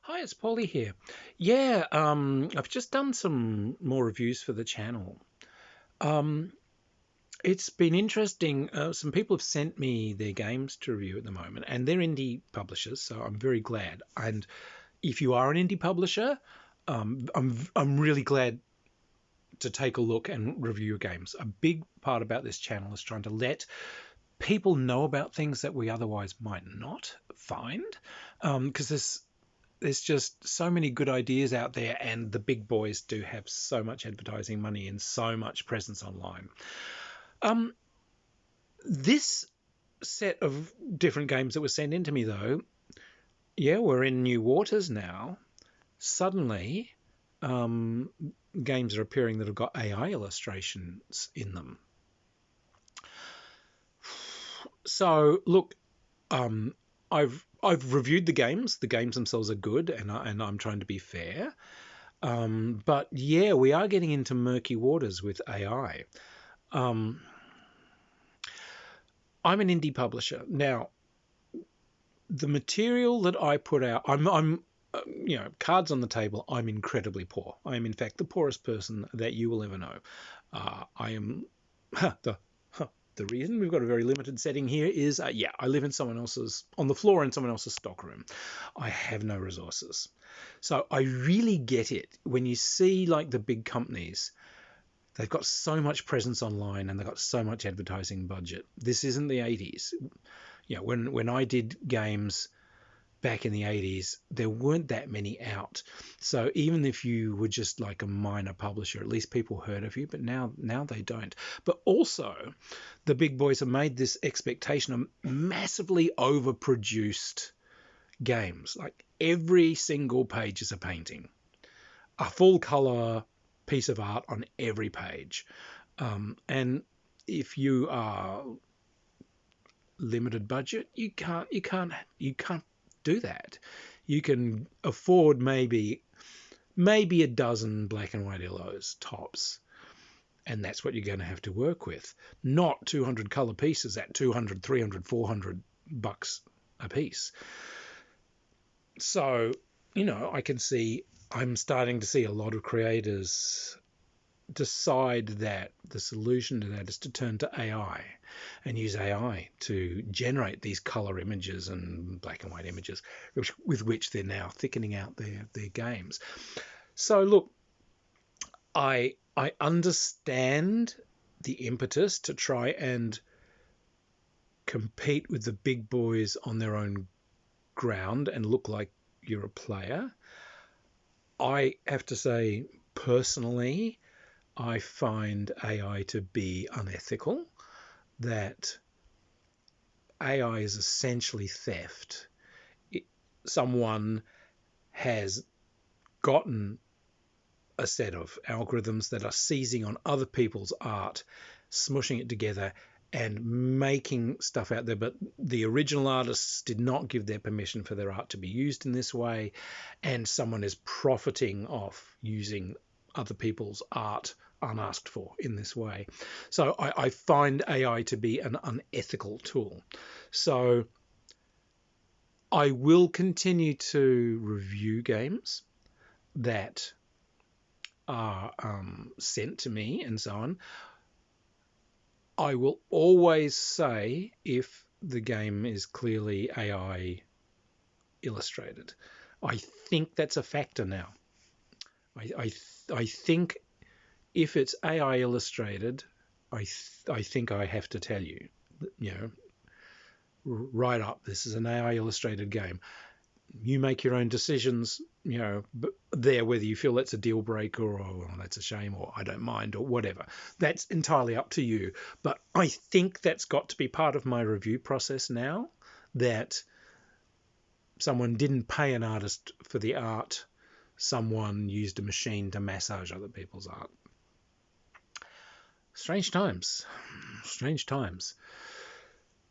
Hi, it's Paulie here. Yeah, I've just done some more reviews for the channel. Um, it's been interesting. Some people have sent me their games to review at the moment, and they're indie publishers, so I'm very glad. And if you are an indie publisher, I'm really glad to take a look and review your games. A big part about this channel is trying to let people know about things that we otherwise might not find, because there's just so many good ideas out there, and the big boys do have so much advertising money and so much presence online. Um, this set of different games that were sent in to me, though, yeah, we're in new waters now. Suddenly, um, games are appearing that have got AI illustrations in them. So, look, um, I've reviewed the games. The games themselves are good, and I'm trying to be fair. But yeah, we are getting into murky waters with AI. Um, I'm an indie publisher now. The material that I put out, cards on the table. I'm incredibly poor. I am, in fact, the poorest person that you will ever know. I am the the reason we've got a very limited setting here is, I live in someone else's on the floor in someone else's stockroom. I have no resources, so I really get it when you see like the big companies. They've got so much presence online and they've got so much advertising budget. This isn't the 80s. When I did games back in the 80s, there weren't that many out. So even if you were just like a minor publisher, at least people heard of you, but now they don't. But also, the big boys have made this expectation of massively overproduced games. Like every single page is a painting, a full color piece of art on every page. And if you are limited budget, you can't do that. You can afford maybe a dozen black and white illos tops, and that's what you're going to have to work with. Not 200 color pieces at 200, 300, 400 bucks a piece. So, I'm starting to see a lot of creators decide that the solution to that is to turn to AI and use AI to generate these color images and black and white images with which they're now thickening out their games. So look, I understand the impetus to try and compete with the big boys on their own ground and look like you're a player. I have to say, personally, I find AI to be unethical, that AI is essentially theft. Someone has gotten a set of algorithms that are seizing on other people's art, smushing it together, and making stuff out there. But the original artists did not give their permission for their art to be used in this way, and someone is profiting off using other people's art unasked for in this way. So I find AI to be an unethical tool. So I will continue to review games that are sent to me and so on. I will always say if the game is clearly AI illustrated. I think that's a factor now. I think if it's AI illustrated, I think I have to tell you, you know, right up, this is an AI illustrated game. You make your own decisions, there, whether you feel that's a deal breaker or that's a shame or I don't mind or whatever. That's entirely up to you. But I think that's got to be part of my review process now, that someone didn't pay an artist for the art. Someone used a machine to massage other people's art. Strange times. Strange times.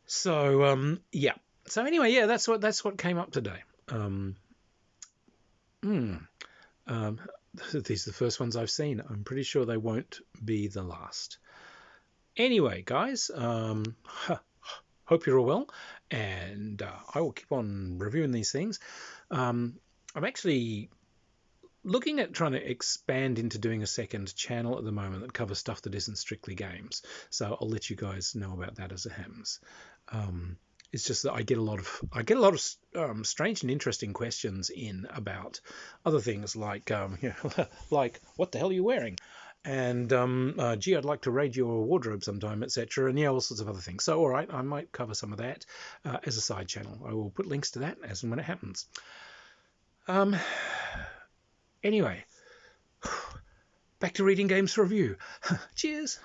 So yeah. So anyway, yeah, that's what came up today. Hmm. Um, these are the first ones I've seen. I'm pretty sure they won't be the last. Anyway, guys, hope you're all well, and I will keep on reviewing these things. I'm actually looking at trying to expand into doing a second channel at the moment that covers stuff that isn't strictly games. So I'll let you guys know about that as it happens. It's just that I get a lot of strange and interesting questions in about other things like like what the hell are you wearing, and gee, I'd like to raid your wardrobe sometime, etc. And yeah, all sorts of other things. So all right, I might cover some of that as a side channel. I will put links to that as and when it happens. Anyway, back to reading games for review. Cheers.